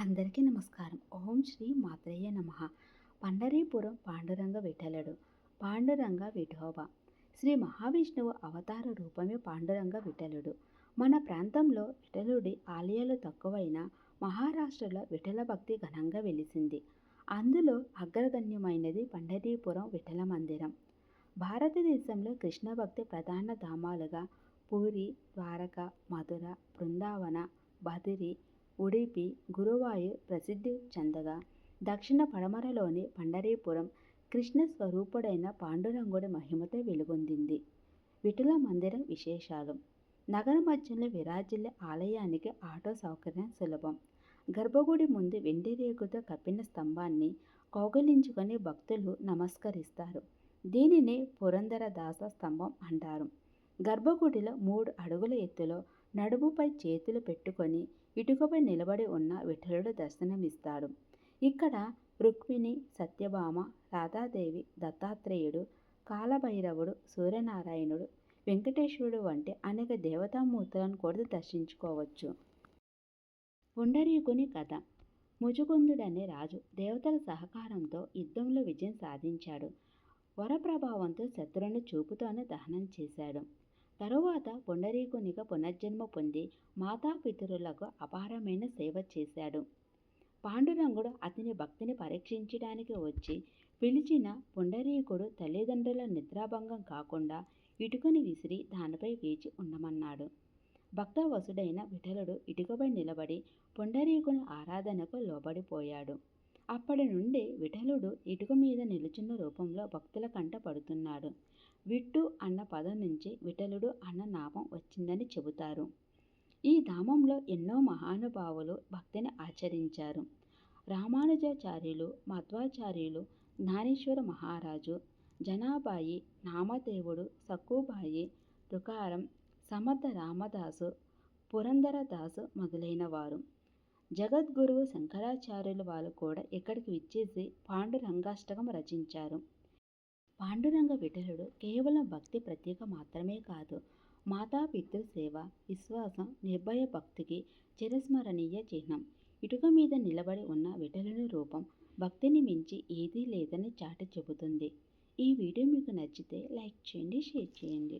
అందరికీ నమస్కారం. ఓం శ్రీ మాత్రేయ నమః. పండరీపురం పాండురంగ విఠలుడు. పాండురంగ విఠోబ. శ్రీ మహావిష్ణువు అవతార రూపమే పాండురంగ విఠలుడు. మన ప్రాంతంలో విఠలుడి ఆలయాలు తక్కువైనా మహారాష్ట్రలో విఠల భక్తి ఘనంగా వెలిసింది. అందులో అగ్రగణ్యమైనది పండరీపురం విఠల మందిరం. భారతదేశంలో కృష్ణ భక్తి ప్రధాన ధామాలుగా పూరి, ద్వారక, మధుర, బృందావన, బదిరి, ఉడిపి, గురువాయూర్ ప్రసిద్ధి చెందగా, దక్షిణ పడమరలోని పండరీపురం కృష్ణ స్వరూపుడైన పాండురంగుడి మహిమతో వెలుగొందింది. విఠల మందిరం విశేషాలు: నగర మధ్యంలో విరాజిల్లే ఆలయానికి ఆటో సౌకర్యం సులభం. గర్భగుడి ముందు వెండి రేకుతో కప్పిన స్తంభాన్ని కౌగిలించుకొని భక్తులు నమస్కరిస్తారు. దీనిని పురందరదాస స్తంభం అంటారు. గర్భగుడిలో 3 అడుగుల ఎత్తులో నడుముపై చేతులు పెట్టుకొని ఇటుకపై నిలబడి ఉన్న విఠలుడు దర్శనమిస్తాడు. ఇక్కడ రుక్మిణి, సత్యభామ, రాధాదేవి, దత్తాత్రేయుడు, కాలభైరవుడు, సూర్యనారాయణుడు, వెంకటేశ్వరుడు వంటి అనేక దేవతామూర్తులను కూడా దర్శించుకోవచ్చు. పుండరీకుని కథ: ముచుకుందుడనే రాజు దేవతల సహకారంతో యుద్ధంలో విజయం సాధించాడు. వరప్రభావంతో శత్రువును చూపుతోనే దహనం చేశాడు. తరువాత పుండరీకునిగా పునర్జన్మ పొంది మాతాపితరులకు అపారమైన సేవ చేశాడు. పాండురంగుడు అతని భక్తిని పరీక్షించడానికి వచ్చి పిలిచిన పుండరీకుడు తల్లిదండ్రుల నిద్రాభంగం కాకుండా ఇటుకని విసిరి దానిపై వేచి ఉండమన్నాడు. భక్తవశుడైన విఠలుడు ఇటుకపై నిలబడి పుండరీకుని ఆరాధనకు లోబడిపోయాడు. అప్పటి నుండి విఠలుడు ఇటుక మీద నిలుచున్న రూపంలో భక్తుల కంట పడుతున్నాడు. విట్టు అన్న పదం నుంచి విఠలుడు అన్న నామం వచ్చిందని చెబుతారు. ఈ ధామంలో ఎన్నో మహానుభావులు భక్తిని ఆచరించారు. రామానుజాచార్యులు, మధ్వాచార్యులు, జ్ఞానేశ్వర మహారాజు, జనాబాయి, నామదేవుడు, సక్కుబాయి, తుకారం, సమర్థ రామదాసు, పురందరదాసు మొదలైన వారు. జగద్గురువు శంకరాచార్యులు వాళ్ళు కూడా ఇక్కడికి విచ్చేసి పాండురంగాష్టకం రచించారు. పాండురంగ విఠలుడు కేవలం భక్తి ప్రతీక మాత్రమే కాదు, మాతాపితృ సేవ, విశ్వాసం, నిర్భయ భక్తికి చిరస్మరణీయ చిహ్నం. ఇటుక మీద నిలబడి ఉన్న విఠలుని రూపం భక్తిని మించి ఏదీ లేదని చాటి చెబుతుంది. ఈ వీడియో మీకు నచ్చితే లైక్ చేయండి, షేర్ చేయండి.